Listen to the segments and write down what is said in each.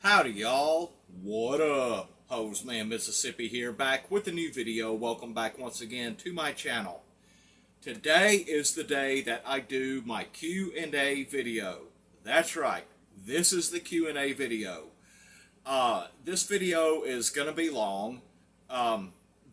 Howdy y'all, what up? Hoseman Mississippi here, back with a new video. Welcome back once again to my channel. Today is the day that I do my Q&A video. That's right, this is the Q&A video. This video is going to be long.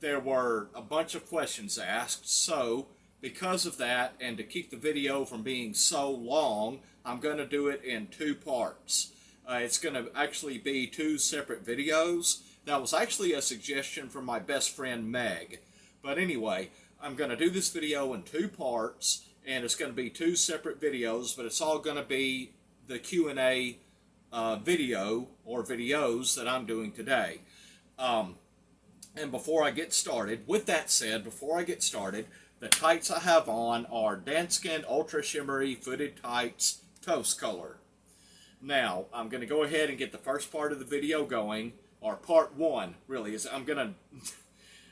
There were a bunch of questions asked, so because of that, and to keep the video from being so long, I'm going to do it in two parts. It's going to actually be two separate videos. That was actually a suggestion from my best friend Meg. But anyway, I'm going to do this video in two parts, and it's going to be two separate videos, but it's all going to be the Q&A video or videos that I'm doing today. And before I get started, with that said, the tights I have on are Danskin Ultra Shimmery Footed Tights Toast Color. Now, I'm going to go ahead and get the first part of the video going, or part one, really. I'm going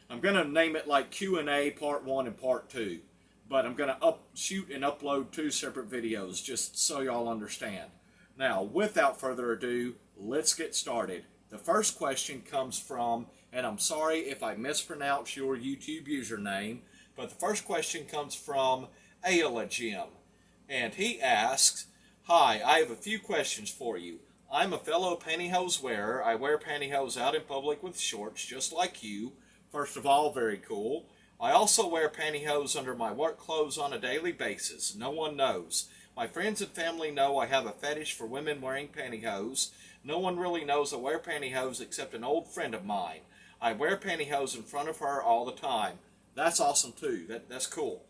to name it like Q&A part 1 and part 2. But I'm going to shoot and upload two separate videos, just so y'all understand. Now, without further ado, let's get started. The first question comes from, and I'm sorry if I mispronounce your YouTube username, but the first question comes from Ayla Jim. And he asks, "Hi, I have a few questions for you. I'm a fellow pantyhose wearer. I wear pantyhose out in public with shorts, just like you. First of all, very cool. I also wear pantyhose under my work clothes on a daily basis. No one knows. My friends and family know I have a fetish for women wearing pantyhose. No one really knows I wear pantyhose except an old friend of mine. I wear pantyhose in front of her all the time." That's awesome too. That's cool.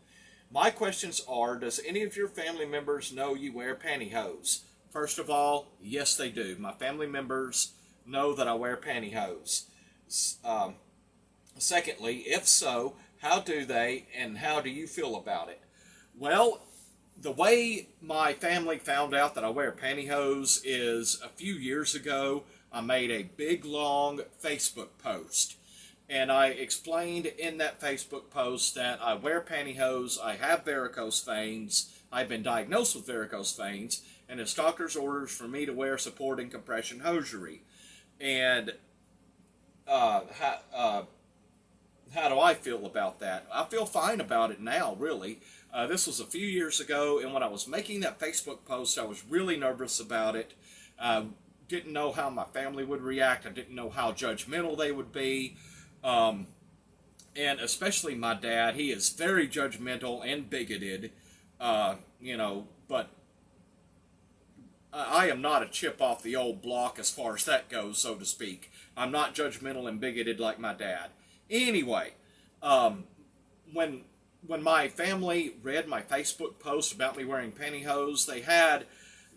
"My questions are, does any of your family members know you wear pantyhose?" First of all, yes they do. My family members know that I wear pantyhose. Secondly, if so, how do they and how do you feel about it? Well, the way my family found out that I wear pantyhose is a few years ago, I made a big long Facebook post. And I explained in that Facebook post that I wear pantyhose, I have varicose veins, I've been diagnosed with varicose veins, and it's doctor's orders for me to wear supporting compression hosiery. And how do I feel about that? I feel fine about it now, really. This was a few years ago, and when I was making that Facebook post, I was really nervous about it. Didn't know how my family would react. I didn't know how judgmental they would be. And especially my dad, he is very judgmental and bigoted, but I am not a chip off the old block as far as that goes, so to speak. I'm not judgmental and bigoted like my dad. Anyway, when my family read my Facebook post about me wearing pantyhose, they had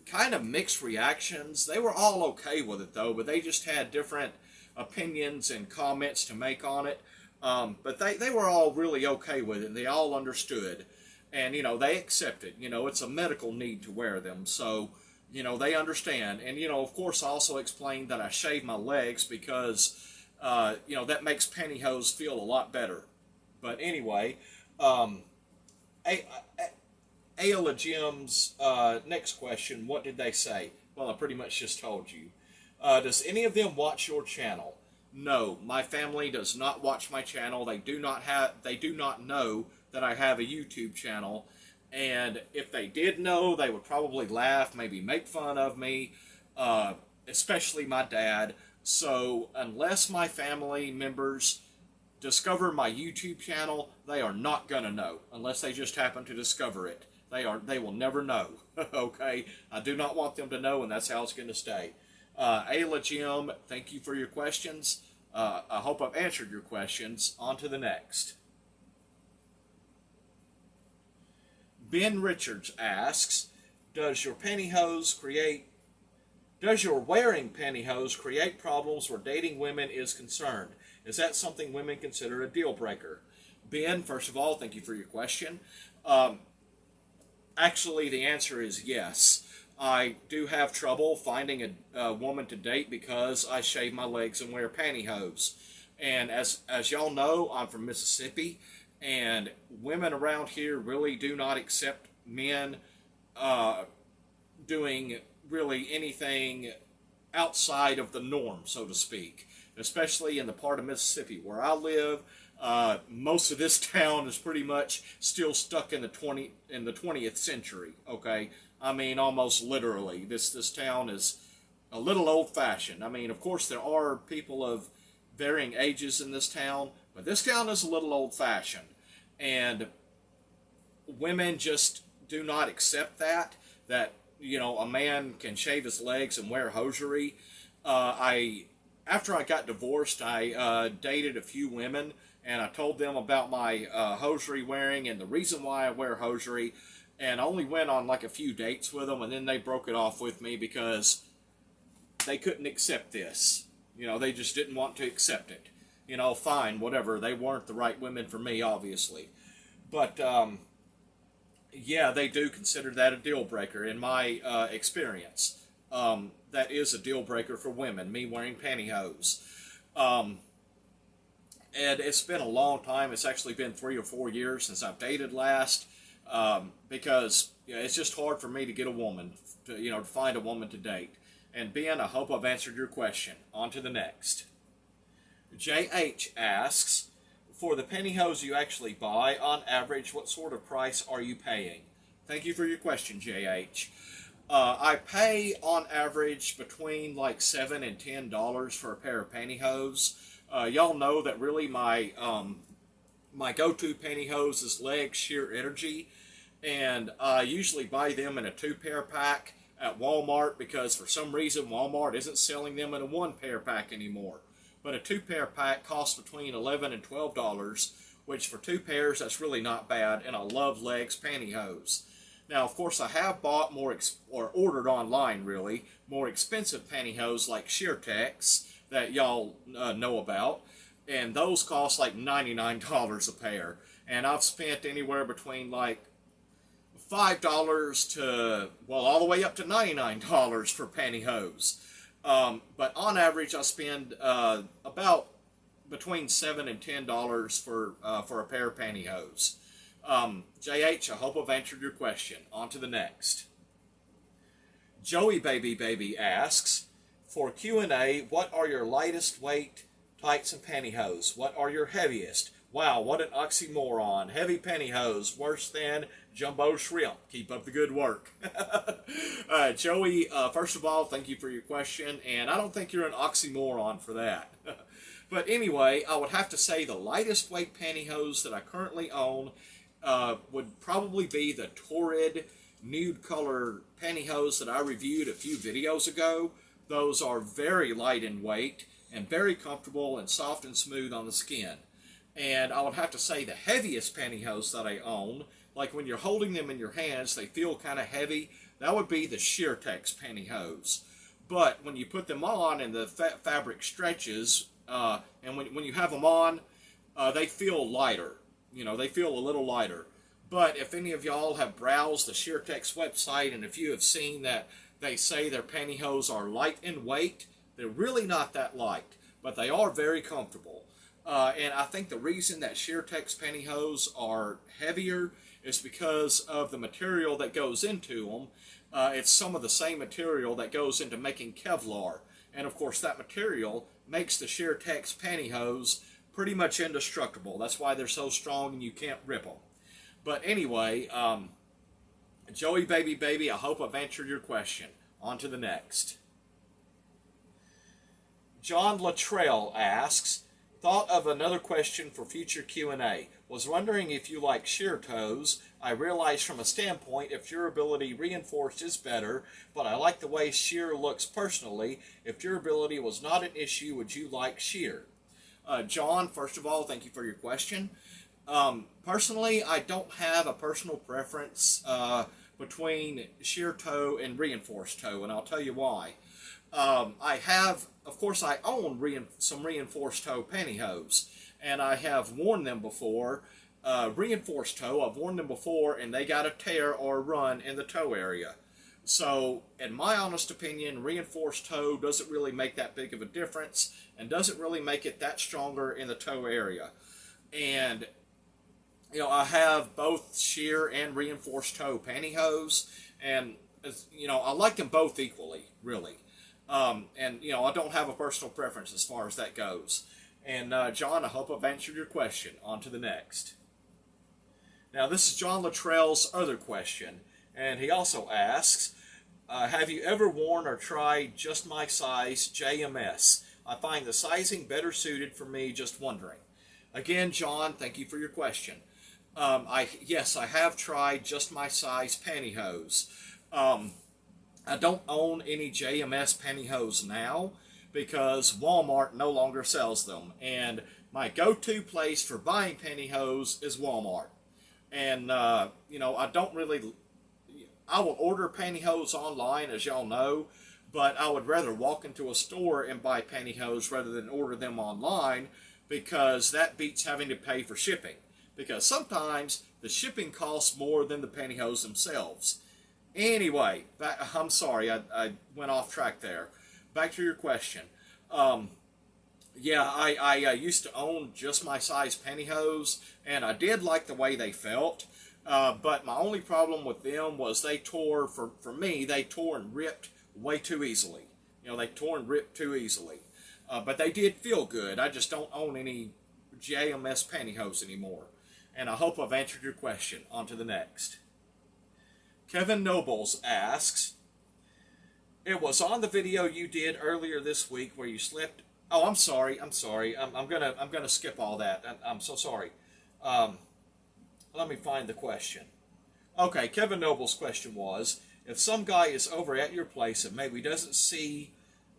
kind of mixed reactions. They were all okay with it though, but they just had different opinions and comments to make on it. But they were all really okay with it. They all understood. And, they accept it. It's a medical need to wear them. So, they understand. And, of course, I also explained that I shave my legs because, that makes pantyhose feel a lot better. But anyway, Ayla Jim's next question, what did they say? Well, I pretty much just told you. Does any of them watch your channel? No, my family does not watch my channel. They do not know that I have a YouTube channel. And if they did know, they would probably laugh, maybe make fun of me, especially my dad. So unless my family members discover my YouTube channel, they are not going to know, unless they just happen to discover it. They will never know. Okay? I do not want them to know, and that's how it's going to stay. Ayla Jim, thank you for your questions. I hope I've answered your questions. On to the next. Ben Richards asks, does your wearing pantyhose create problems where dating women is concerned? Is that something women consider a deal breaker? Ben, first of all, thank you for your question. Actually, the answer is yes. I do have trouble finding a woman to date because I shave my legs and wear pantyhose. And as y'all know, I'm from Mississippi, and women around here really do not accept men doing really anything outside of the norm, so to speak, especially in the part of Mississippi where I live. Most of this town is pretty much still stuck in the 20th century. Okay, I mean almost literally. This town is a little old-fashioned. I mean, of course, there are people of varying ages in this town, but this town is a little old-fashioned, and women just do not accept that a man can shave his legs and wear hosiery. After I got divorced, I dated a few women, and I told them about my hosiery wearing and the reason why I wear hosiery, and I only went on like a few dates with them, and then they broke it off with me because they couldn't accept this. They just didn't want to accept it. Fine, whatever. They weren't the right women for me, obviously. But yeah, they do consider that a deal breaker in my experience. That is a deal breaker for women, me wearing pantyhose. And it's been a long time. It's actually been 3 or 4 years since I've dated last, because it's just hard for me to get a woman, to find a woman to date. And Ben, I hope I've answered your question. On to the next. JH asks, for the pantyhose you actually buy, on average, what sort of price are you paying? Thank you for your question, JH. I pay, on average, between like $7 and $10 for a pair of pantyhose. Y'all know that really my go-to pantyhose is Leg Sheer Energy, and I usually buy them in a 2-pair pack at Walmart because for some reason Walmart isn't selling them in a 1-pair pack anymore. But a 2-pair pack costs between $11 and $12, which for 2 pairs, that's really not bad, and I love Legs pantyhose. Now, of course, I have bought or ordered online, really, more expensive pantyhose like Sheertex that y'all know about, and those cost like $99 a pair. And I've spent anywhere between like $5 to, well, all the way up to $99 for pantyhose. But on average, I spend about between $7 and $10 for a pair of pantyhose. JH, I hope I've answered your question. On to the next. Joey Baby asks, for Q&A, what are your lightest weight tights and pantyhose? What are your heaviest? Wow, what an oxymoron. Heavy pantyhose, worse than jumbo shrimp. Keep up the good work. Joey, first of all, thank you for your question, and I don't think you're an oxymoron for that. But anyway, I would have to say the lightest weight pantyhose that I currently own would probably be the Torrid nude color pantyhose that I reviewed a few videos ago. Those are very light in weight and very comfortable and soft and smooth on the skin. And I would have to say the heaviest pantyhose that I own, like when you're holding them in your hands, they feel kind of heavy. That would be the Sheertex pantyhose. But when you put them on and the fabric stretches, and when you have them on, they feel lighter. They feel a little lighter. But if any of y'all have browsed the Sheertex website, and if you have seen that they say their pantyhose are light in weight, they're really not that light, but they are very comfortable. And I think the reason that Sheertex pantyhose are heavier is because of the material that goes into them. It's some of the same material that goes into making Kevlar. And of course that material makes the Sheertex pantyhose pretty much indestructible. That's why they're so strong and you can't rip them. But anyway, Joey Baby, I hope I've answered your question. On to the next. John Luttrell asks, thought of another question for future Q&A. Was wondering if you like sheer toes. I realize from a standpoint if durability reinforced is better, but I like the way sheer looks personally. If durability was not an issue, would you like sheer? John, first of all, thank you for your question. Personally, I don't have a personal preference between sheer toe and reinforced toe, and I'll tell you why. Of course, I own some reinforced toe pantyhose, and I have worn them before. Reinforced toe, I've worn them before, and they got a tear or a run in the toe area. So, in my honest opinion, reinforced toe doesn't really make that big of a difference, and doesn't really make it that stronger in the toe area. And, I have both sheer and reinforced toe pantyhose, and, I like them both equally, really. And And, I don't have a personal preference as far as that goes. And, John, I hope I've answered your question. On to the next. Now, this is John Luttrell's other question. And he also asks, have you ever worn or tried just my size JMS? I find the sizing better suited for me, just wondering. Again, John, thank you for your question. Yes, I have tried just my size pantyhose. I don't own any JMS pantyhose now because Walmart no longer sells them. And my go-to place for buying pantyhose is Walmart. And, I don't really... I will order pantyhose online, as y'all know, but I would rather walk into a store and buy pantyhose rather than order them online because that beats having to pay for shipping. Because sometimes the shipping costs more than the pantyhose themselves. Anyway, I'm sorry, I went off track there. Back to your question. Yeah, I used to own just my size pantyhose, and I did like the way they felt. But my only problem with them was they tore, for me, they tore and ripped way too easily. They tore and ripped too easily. But they did feel good. I just don't own any JMS pantyhose anymore. And I hope I've answered your question. On to the next. Kevin Nobles asks, it was on the video you did earlier this week where you slipped. Oh, I'm sorry. I'm gonna skip all that. I'm so sorry. Let me find the question. Okay, Kevin Noble's question was, if some guy is over at your place and maybe doesn't see,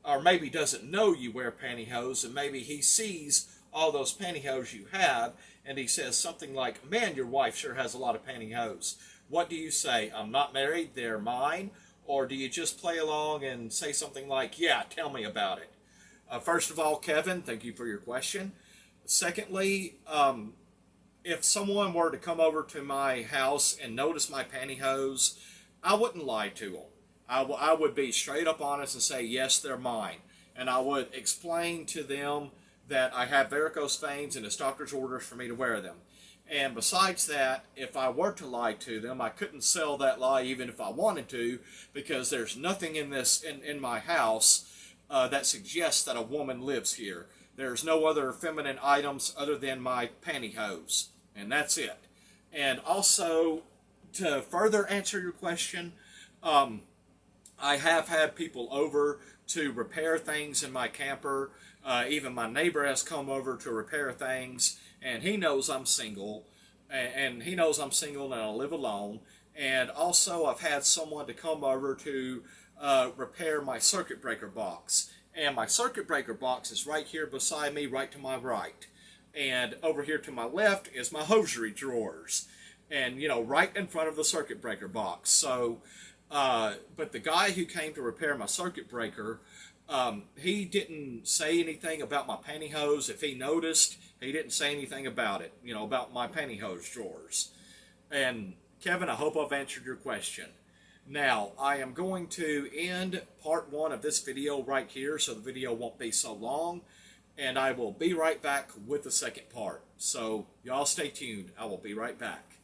or maybe doesn't know you wear pantyhose, and maybe he sees all those pantyhose you have, and he says something like, man, your wife sure has a lot of pantyhose. What do you say? I'm not married, they're mine? Or do you just play along and say something like, yeah, tell me about it? First of all, Kevin, thank you for your question. Secondly, if someone were to come over to my house and notice my pantyhose, I wouldn't lie to them. I would be straight up honest and say, yes, they're mine. And I would explain to them that I have varicose veins and it's doctor's orders for me to wear them. And besides that, if I were to lie to them, I couldn't sell that lie even if I wanted to, because there's nothing in my house that suggests that a woman lives here. There's no other feminine items other than my pantyhose. And that's it. And also, to further answer your question, I have had people over to repair things in my camper. Even my neighbor has come over to repair things, and he knows I'm single, and he knows I'm single and I live alone. And also, I've had someone to come over to repair my circuit breaker box. And my circuit breaker box is right here beside me, right to my right. And over here to my left is my hosiery drawers. And, right in front of the circuit breaker box. So, but the guy who came to repair my circuit breaker, he didn't say anything about my pantyhose. If he noticed, he didn't say anything about it, about my pantyhose drawers. And, Kevin, I hope I've answered your question. Now, I am going to end part 1 of this video right here, so the video won't be so long. And I will be right back with the second part. So, y'all stay tuned. I will be right back.